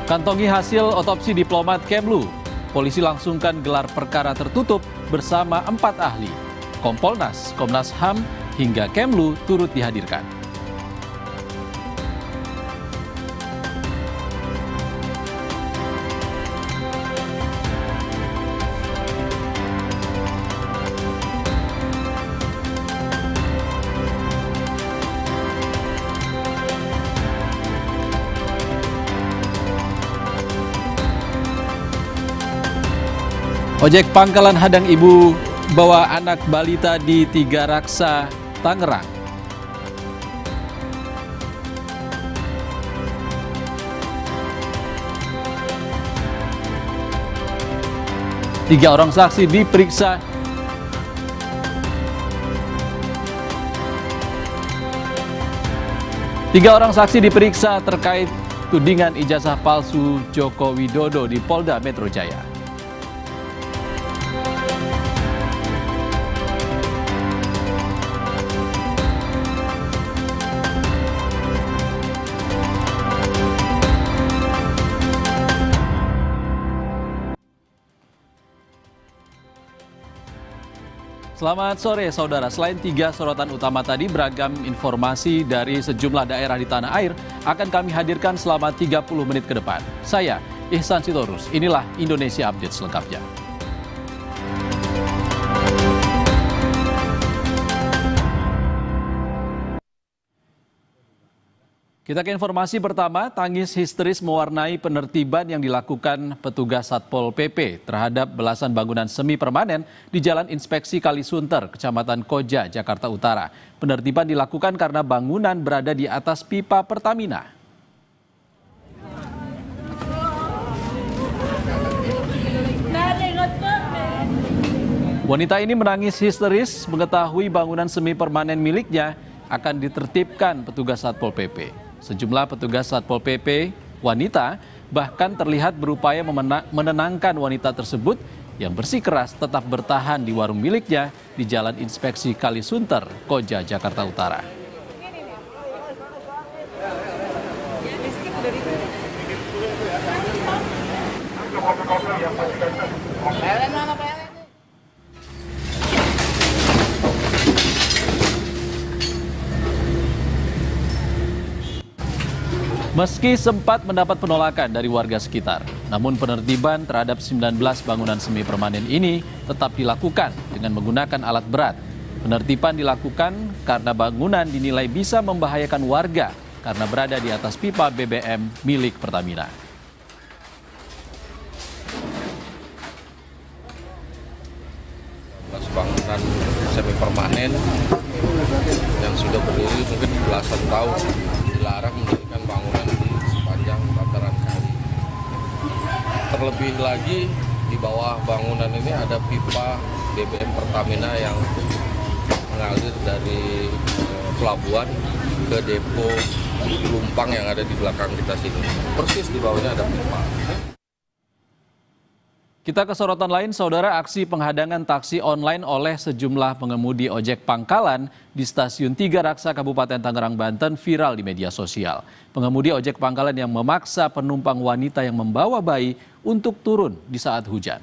Kantongi hasil otopsi diplomat Kemlu. Polisi langsungkan gelar perkara tertutup bersama 4 ahli. Kompolnas, Komnas HAM, hingga Kemlu turut dihadirkan. Ojek pangkalan hadang ibu bawa anak balita di Tiga Raksa, Tangerang. Tiga orang saksi diperiksa. Tiga orang saksi diperiksa terkait tudingan ijazah palsu Joko Widodo di Polda Metro Jaya. Selamat sore saudara, selain 3 sorotan utama tadi, beragam informasi dari sejumlah daerah di tanah air akan kami hadirkan selama 30 menit ke depan. Saya Ihsan Sitorus, inilah Indonesia Update selengkapnya. Kita ke informasi pertama, tangis histeris mewarnai penertiban yang dilakukan petugas Satpol PP terhadap belasan bangunan semi permanen di Jalan Inspeksi Kalisunter, Kecamatan Koja, Jakarta Utara. Penertiban dilakukan karena bangunan berada di atas pipa Pertamina. Wanita ini menangis histeris mengetahui bangunan semi permanen miliknya akan ditertibkan petugas Satpol PP. Sejumlah petugas Satpol PP wanita bahkan terlihat berupaya menenangkan wanita tersebut yang bersikeras tetap bertahan di warung miliknya di Jalan Inspeksi Kalisunter, Koja, Jakarta Utara. Meski sempat mendapat penolakan dari warga sekitar, namun penertiban terhadap 19 bangunan semi permanen ini tetap dilakukan dengan menggunakan alat berat. Penertiban dilakukan karena bangunan dinilai bisa membahayakan warga karena berada di atas pipa BBM milik Pertamina. Bangunan semi permanen yang sudah berdiri mungkin belasan tahun dilarang mendirikan bangunan di sepanjang bantaran kali. Terlebih lagi di bawah bangunan ini ada pipa BBM Pertamina yang mengalir dari pelabuhan ke depo pelumpang yang ada di belakang kita sini. Persis di bawahnya ada pipa. Kita ke sorotan lain, saudara, aksi penghadangan taksi online oleh sejumlah pengemudi ojek pangkalan di Stasiun Tiga Raksa, Kabupaten Tangerang, Banten viral di media sosial. Pengemudi ojek pangkalan yang memaksa penumpang wanita yang membawa bayi untuk turun di saat hujan.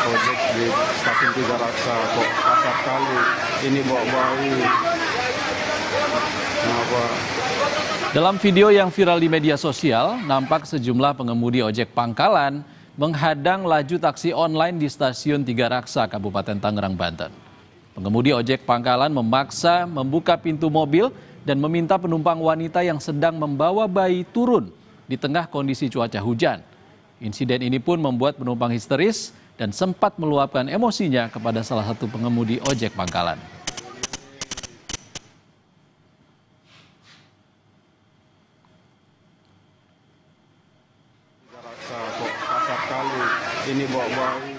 Ojek di Stasiun Tiga Raksa kok kasar kali, ini bawa bayi. Dalam video yang viral di media sosial, nampak sejumlah pengemudi ojek pangkalan menghadang laju taksi online di Stasiun Tiga Raksa, Kabupaten Tangerang, Banten. Pengemudi ojek pangkalan memaksa membuka pintu mobil dan meminta penumpang wanita yang sedang membawa bayi turun di tengah kondisi cuaca hujan. Insiden ini pun membuat penumpang histeris dan sempat meluapkan emosinya kepada salah satu pengemudi ojek pangkalan. Kasar kali, ini bawa bayi.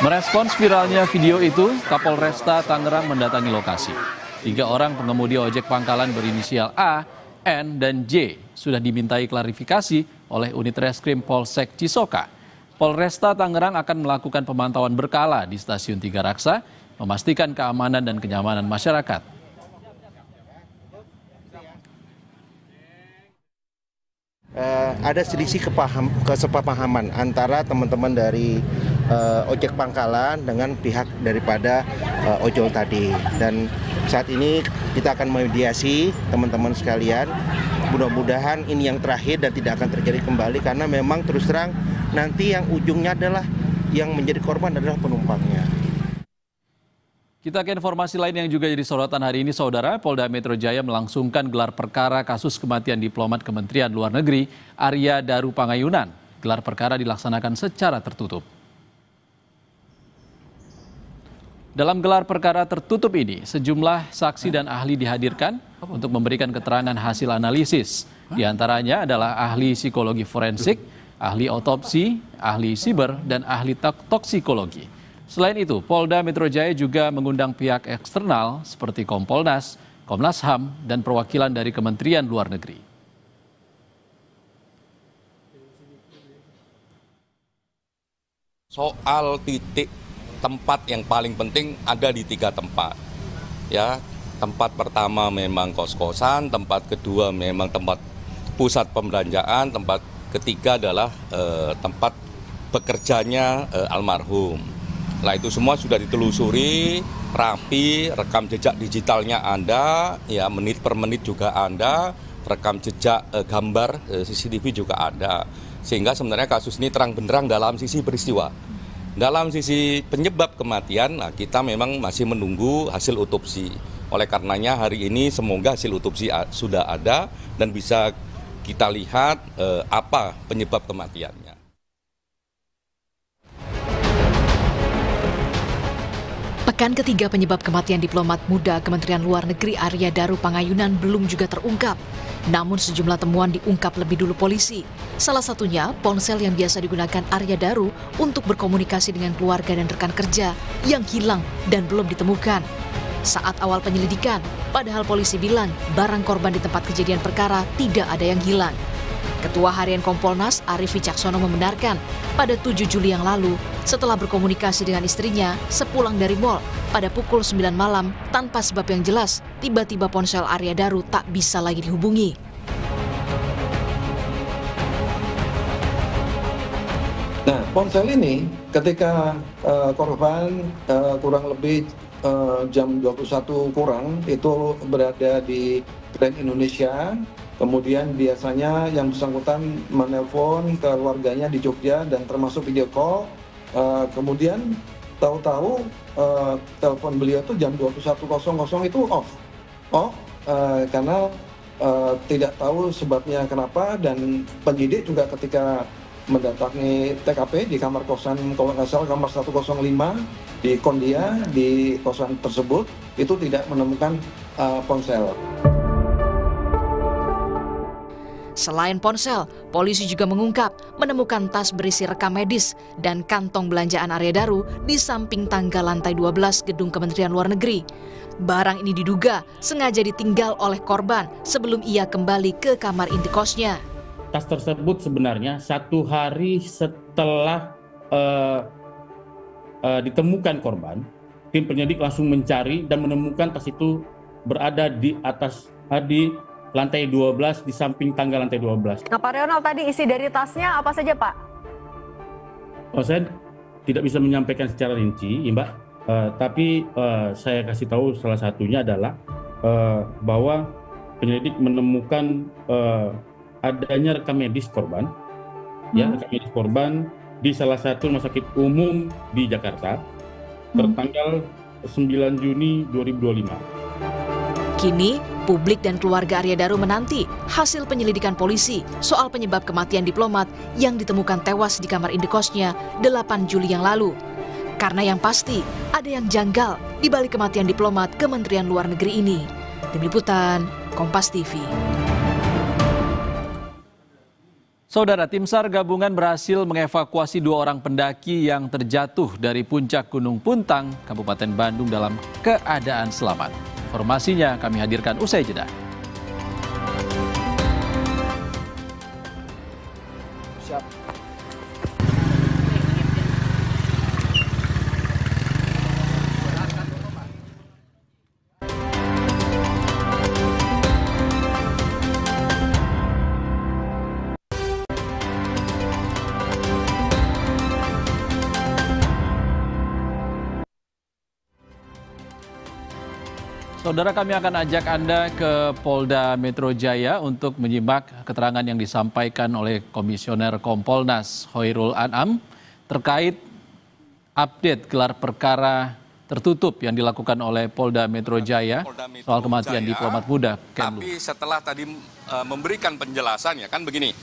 Merespons viralnya video itu, Kapolresta Tangerang mendatangi lokasi. 3 orang pengemudi ojek pangkalan berinisial A N, dan J sudah dimintai klarifikasi oleh unit reskrim Polsek Cisoka. Polresta Tangerang akan melakukan pemantauan berkala di Stasiun Tiga Raksa, memastikan keamanan dan kenyamanan masyarakat. Ada selisih kesepahaman antara teman-teman dari ojek pangkalan dengan pihak daripada ojol tadi. Dan saat ini kita akan mediasi teman-teman sekalian. Mudah-mudahan ini yang terakhir dan tidak akan terjadi kembali, karena memang terus terang nanti yang ujungnya adalah yang menjadi korban adalah penumpangnya. Kita ke informasi lain yang juga jadi sorotan hari ini, Saudara. Polda Metro Jaya melangsungkan gelar perkara kasus kematian diplomat Kementerian Luar Negeri Arya Daru Pangayunan. Gelar perkara dilaksanakan secara tertutup. Dalam gelar perkara tertutup ini, sejumlah saksi dan ahli dihadirkan untuk memberikan keterangan hasil analisis. Di antaranya adalah ahli psikologi forensik, ahli otopsi, ahli siber, dan ahli toksikologi. Selain itu, Polda Metro Jaya juga mengundang pihak eksternal seperti Kompolnas, Komnas HAM, dan perwakilan dari Kementerian Luar Negeri. Soal titik tempat yang paling penting ada di 3 tempat. Ya, tempat pertama memang kos-kosan, tempat kedua memang tempat pusat pembelanjaan, tempat ketiga adalah tempat bekerjanya almarhum. Nah, itu semua sudah ditelusuri, rapi, rekam jejak digitalnya ada, ya menit per menit juga ada, rekam jejak gambar CCTV juga ada. Sehingga sebenarnya kasus ini terang benderang dalam sisi peristiwa. Dalam sisi penyebab kematian, nah kita memang masih menunggu hasil otopsi. Oleh karenanya hari ini semoga hasil otopsi sudah ada dan bisa kita lihat apa penyebab kematiannya. Pekan ketiga penyebab kematian diplomat muda Kementerian Luar Negeri Arya Daru Pangayunan belum juga terungkap. Namun sejumlah temuan diungkap lebih dulu polisi. Salah satunya ponsel yang biasa digunakan Arya Daru untuk berkomunikasi dengan keluarga dan rekan kerja yang hilang dan belum ditemukan. Saat awal penyelidikan, padahal polisi bilang barang korban di tempat kejadian perkara tidak ada yang hilang. Ketua Harian Kompolnas Arief Wicaksono membenarkan pada 7 Juli yang lalu setelah berkomunikasi dengan istrinya sepulang dari mal pada pukul 9 malam tanpa sebab yang jelas, tiba-tiba ponsel Arya Daru tak bisa lagi dihubungi. Nah, ponsel ini ketika korban kurang lebih jam 21 kurang itu berada di Grand Indonesia. Kemudian biasanya yang bersangkutan menelpon ke keluarganya di Jogja dan termasuk video call. Kemudian tahu-tahu telepon beliau itu jam 21.00 itu off karena tidak tahu sebabnya kenapa, dan penyidik juga ketika mendatangi TKP di kamar kosan, kalau nggak salah kamar 105 di Kondia di kosan tersebut itu tidak menemukan ponsel. Selain ponsel, polisi juga mengungkap menemukan tas berisi rekam medis dan kantong belanjaan Arya Daru di samping tangga lantai 12 gedung Kementerian Luar Negeri. Barang ini diduga sengaja ditinggal oleh korban sebelum ia kembali ke kamar indekosnya. Tas tersebut sebenarnya 1 hari setelah ditemukan korban, tim penyidik langsung mencari dan menemukan tas itu berada di atas di lantai 12 di samping tangga lantai 12. Nah, Pak Ronald, tadi isi dari tasnya apa saja, Pak? Oh, saya tidak bisa menyampaikan secara rinci, Mbak. Tapi saya kasih tahu salah satunya adalah bahwa penyelidik menemukan adanya rekam medis korban, ya rekam medis korban di salah satu rumah sakit umum di Jakarta tertanggal 9 Juni 2025. Kini, publik dan keluarga Arya Daru menanti hasil penyelidikan polisi soal penyebab kematian diplomat yang ditemukan tewas di kamar indekosnya 8 Juli yang lalu. Karena yang pasti, ada yang janggal di balik kematian diplomat Kementerian Luar Negeri ini. Tim Liputan, Kompas TV. Saudara, tim SAR gabungan berhasil mengevakuasi 2 orang pendaki yang terjatuh dari puncak Gunung Puntang, Kabupaten Bandung dalam keadaan selamat. Informasinya kami hadirkan usai jeda. Siap. Saudara, kami akan ajak Anda ke Polda Metro Jaya untuk menyimak keterangan yang disampaikan oleh Komisioner Kompolnas Hoirul An'am terkait update gelar perkara tertutup yang dilakukan oleh Polda Metro Jaya soal kematian diplomat muda Kemlu. Tapi setelah tadi memberikan penjelasan, ya kan begini,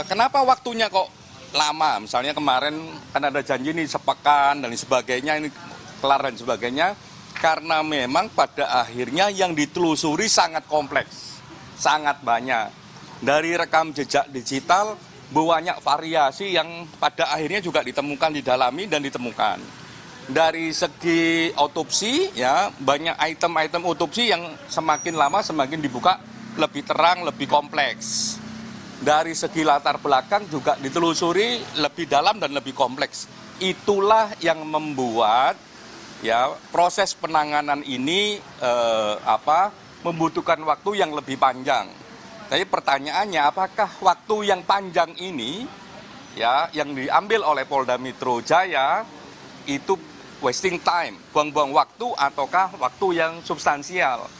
kenapa waktunya kok lama? Misalnya kemarin kan ada janji nih sepekan dan sebagainya, ini kelar dan sebagainya. Karena memang pada akhirnya yang ditelusuri sangat kompleks, sangat banyak. Dari rekam jejak digital, banyak variasi yang pada akhirnya juga ditemukan, didalami dan ditemukan. Dari segi otopsi, ya banyak item-item otopsi yang semakin lama semakin dibuka lebih terang, lebih kompleks. Dari segi latar belakang juga ditelusuri lebih dalam dan lebih kompleks. Itulah yang membuat ya proses penanganan ini membutuhkan waktu yang lebih panjang. Jadi pertanyaannya, apakah waktu yang panjang ini ya yang diambil oleh Polda Metro Jaya itu wasting time, buang-buang waktu, ataukah waktu yang substansial?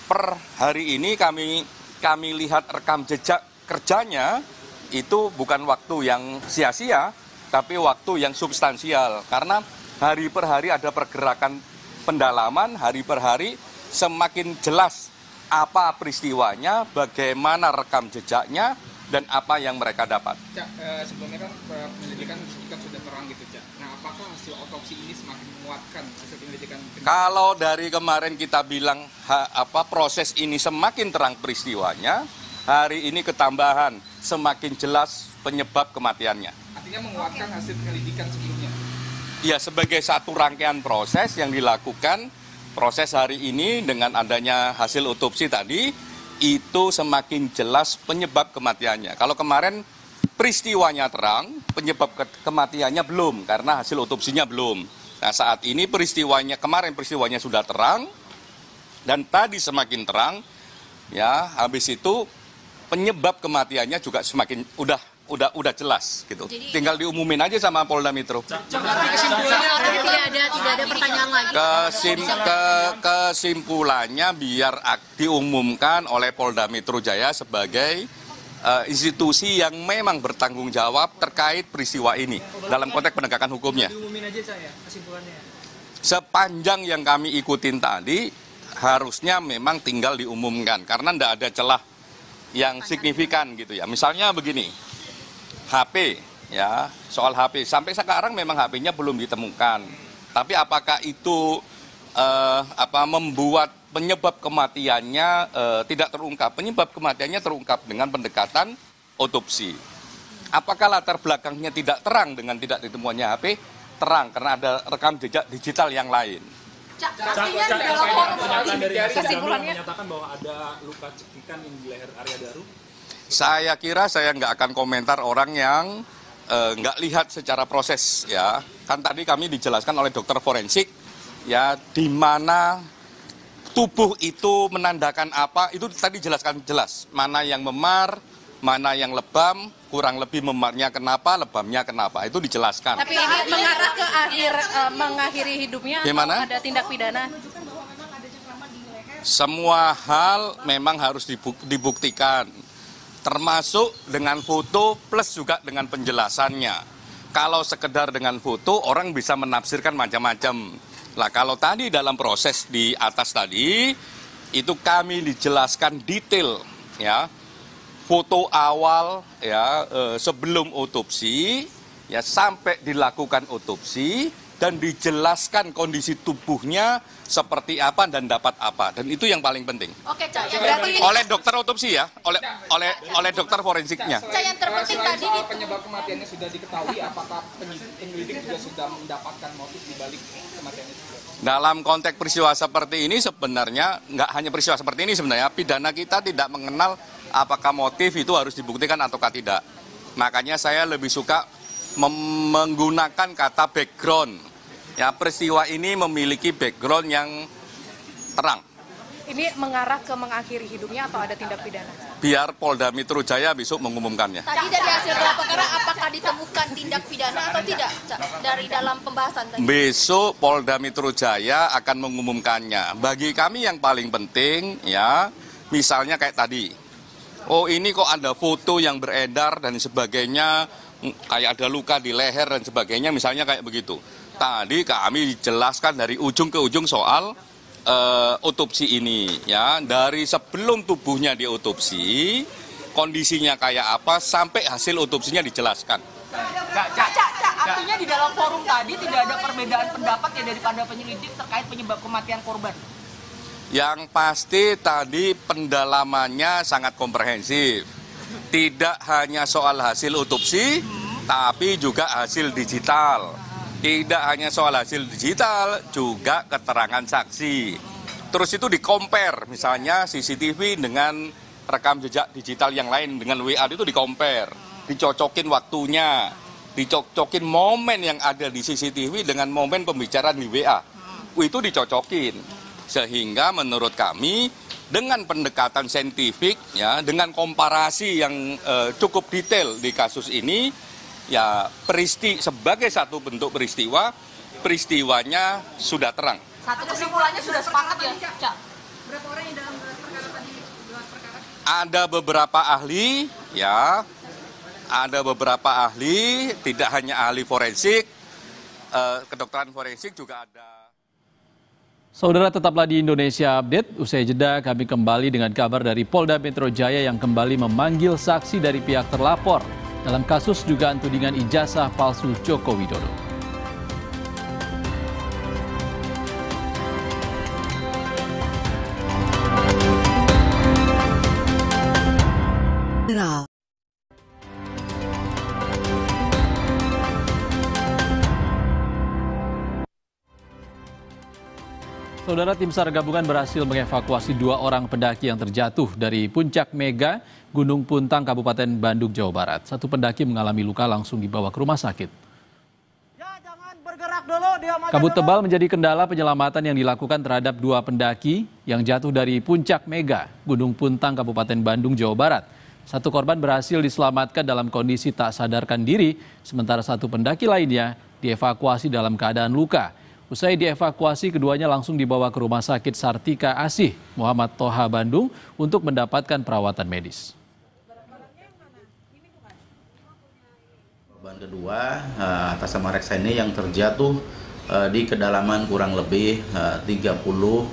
Per hari ini kami lihat rekam jejak kerjanya itu bukan waktu yang sia-sia, tapi waktu yang substansial, karena hari per hari ada pergerakan pendalaman, hari per hari semakin jelas apa peristiwanya, bagaimana rekam jejaknya, dan apa yang mereka dapat. Cak, sebelumnya kan penyelidikan sudah terang gitu, Cak. Nah, apakah hasil otopsi ini semakin menguatkan hasil penyelidikan? Kalau dari kemarin kita bilang proses ini semakin terang peristiwanya, hari ini ketambahan semakin jelas penyebab kematiannya. Artinya menguatkan hasil penyelidikan sebelumnya? Ya, sebagai satu rangkaian proses yang dilakukan, proses hari ini dengan adanya hasil otopsi tadi, itu semakin jelas penyebab kematiannya. Kalau kemarin peristiwanya terang, penyebab kematiannya belum, karena hasil otopsinya belum. Nah, saat ini kemarin peristiwanya sudah terang, dan tadi semakin terang, ya habis itu penyebab kematiannya juga semakin udah jelas gitu. Jadi, tinggal diumumin aja sama Polda Metro. Tidak ada pertanyaan lagi. Kesimpulannya biar diumumkan oleh Polda Metro Jaya sebagai institusi yang memang bertanggung jawab terkait peristiwa ini dalam konteks penegakan hukumnya. Diumumin aja saya kesimpulannya. Sepanjang yang kami ikutin tadi harusnya memang tinggal diumumkan karena tidak ada celah yang signifikan gitu ya. Misalnya begini. HP, ya, soal HP. Sampai sekarang memang HP-nya belum ditemukan. Tapi apakah itu membuat penyebab kematiannya tidak terungkap? Penyebab kematiannya terungkap dengan pendekatan otopsi. Apakah latar belakangnya tidak terang dengan tidak ditemukannya HP? Terang, karena ada rekam jejak digital yang lain. Artinya dalam pernyataan dari kesimpulannya menyatakan bahwa ada luka cekikan di leher Arya Daru. Saya kira saya nggak akan komentar orang yang nggak lihat secara proses ya. Kan tadi kami dijelaskan oleh dokter forensik ya di mana tubuh itu menandakan apa, itu tadi jelaskan jelas. Mana yang memar, mana yang lebam, kurang lebih memarnya kenapa, lebamnya kenapa, itu dijelaskan. Tapi ini mengarah ke mengakhiri hidupnya Gimana? Atau ada tindak pidana? Semua hal memang harus dibuktikan. Termasuk dengan foto plus juga dengan penjelasannya. Kalau sekedar dengan foto orang bisa menafsirkan macam-macam. Nah, kalau tadi dalam proses di atas tadi itu kami dijelaskan detail ya. Foto awal ya sebelum otopsi ya sampai dilakukan otopsi dan dijelaskan kondisi tubuhnya seperti apa dan dapat apa, dan itu yang paling penting. Oke, Cak, berarti oleh dokter otopsi ya, oleh dokter forensiknya. Cak, yang terpenting tadi penyebab kematiannya sudah diketahui, apakah penyelidik juga sudah mendapatkan motif di balik kematiannya juga? Dalam konteks peristiwa seperti ini sebenarnya nggak hanya peristiwa seperti ini sebenarnya pidana kita tidak mengenal apakah motif itu harus dibuktikan ataukah tidak. Makanya saya lebih suka menggunakan kata background. Ya, peristiwa ini memiliki background yang terang. Ini mengarah ke mengakhiri hidupnya atau ada tindak pidana? Biar Polda Metro Jaya besok mengumumkannya. Tadi dari hasil gelar perkara apakah ditemukan tindak pidana atau tidak, Cak? Dari dalam pembahasan tadi? Besok Polda Metro Jaya akan mengumumkannya. Bagi kami yang paling penting, ya, misalnya kayak tadi. Oh, ini kok ada foto yang beredar dan sebagainya, kayak ada luka di leher dan sebagainya, misalnya kayak begitu. Tadi kami dijelaskan dari ujung ke ujung soal otopsi ini, ya, dari sebelum tubuhnya diotopsi, kondisinya kayak apa, sampai hasil otopsinya dijelaskan. Artinya di dalam forum tadi tidak ada perbedaan pendapat ya daripada penyelidik terkait penyebab kematian korban? Yang pasti tadi pendalamannya sangat komprehensif. Tidak hanya soal hasil otopsi, tapi juga hasil digital. Tidak hanya soal hasil digital, juga keterangan saksi. Terus itu di-compare, misalnya CCTV dengan rekam jejak digital yang lain, dengan WA itu di-compare. Dicocokin waktunya, dicocokin momen yang ada di CCTV dengan momen pembicaraan di WA. Itu dicocokin. Sehingga menurut kami, dengan pendekatan saintifik, ya, dengan komparasi yang cukup detail di kasus ini, ya, sebagai satu bentuk peristiwanya sudah terang. Satu kesimpulannya sudah sepakat ya, Cak? Berapa orang yang dalam gelar perkara tadi gelar perkara? Ada beberapa ahli, ya, ada beberapa ahli, tidak hanya ahli forensik, kedokteran forensik juga ada. Saudara, tetaplah di Indonesia Update. Usai jeda kami kembali dengan kabar dari Polda Metro Jaya yang kembali memanggil saksi dari pihak terlapor dalam kasus dugaan tudingan ijazah palsu Joko Widodo. Saudara, tim SAR gabungan berhasil mengevakuasi 2 orang pendaki yang terjatuh dari puncak Mega Gunung Puntang, Kabupaten Bandung, Jawa Barat. 1 pendaki mengalami luka, langsung dibawa ke rumah sakit. Kabut tebal menjadi kendala penyelamatan yang dilakukan terhadap 2 pendaki yang jatuh dari puncak Mega Gunung Puntang, Kabupaten Bandung, Jawa Barat. 1 korban berhasil diselamatkan dalam kondisi tak sadarkan diri, sementara 1 pendaki lainnya dievakuasi dalam keadaan luka. Usai dievakuasi, keduanya langsung dibawa ke Rumah Sakit Sartika Asih Muhammad Toha Bandung untuk mendapatkan perawatan medis. Korban kedua atas nama Reksa ini yang terjatuh di kedalaman kurang lebih 30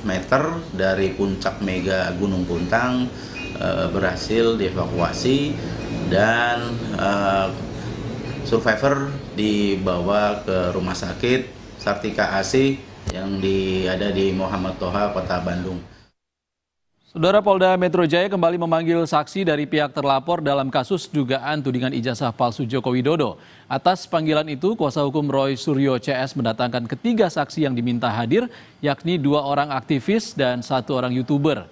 meter dari puncak Mega Gunung Puntang, berhasil dievakuasi dan survivor dibawa ke Rumah Sakit Sartika Asih yang ada di Muhammad Toha, Kota Bandung. Saudara, Polda Metro Jaya kembali memanggil saksi dari pihak terlapor dalam kasus dugaan tudingan ijazah palsu Joko Widodo. Atas panggilan itu, kuasa hukum Roy Suryo CS mendatangkan ketiga saksi yang diminta hadir, yakni 2 orang aktivis dan 1 orang YouTuber.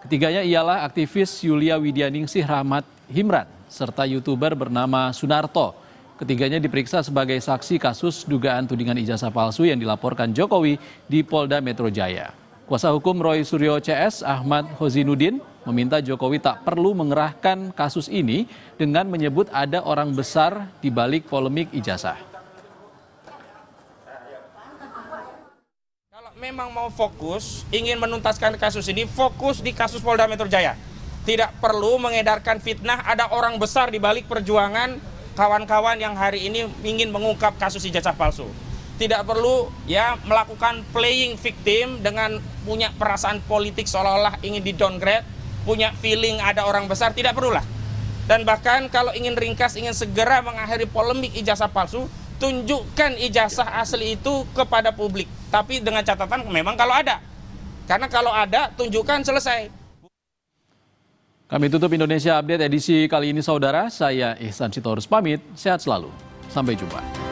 Ketiganya ialah aktivis Yulia Widianingsih Rahmat Himran, serta YouTuber bernama Sunarto. Ketiganya diperiksa sebagai saksi kasus dugaan tudingan ijazah palsu yang dilaporkan Jokowi di Polda Metro Jaya. Kuasa hukum Roy Suryo CS, Ahmad Hozinuddin, meminta Jokowi tak perlu mengerahkan kasus ini dengan menyebut ada orang besar di balik polemik ijazah. Kalau memang mau fokus, ingin menuntaskan kasus ini, fokus di kasus Polda Metro Jaya. Tidak perlu mengedarkan fitnah ada orang besar di balik perjuangan kawan-kawan yang hari ini ingin mengungkap kasus ijazah palsu. Tidak perlu ya melakukan playing victim dengan punya perasaan politik seolah-olah ingin di-downgrade, punya feeling ada orang besar, tidak perlulah. Dan bahkan kalau ingin ringkas, ingin segera mengakhiri polemik ijazah palsu, tunjukkan ijazah asli itu kepada publik. Tapi dengan catatan memang kalau ada. Karena kalau ada, tunjukkan, selesai. Kami tutup Indonesia Update edisi kali ini, saudara. Saya Ihsan Sitorus pamit, sehat selalu. Sampai jumpa.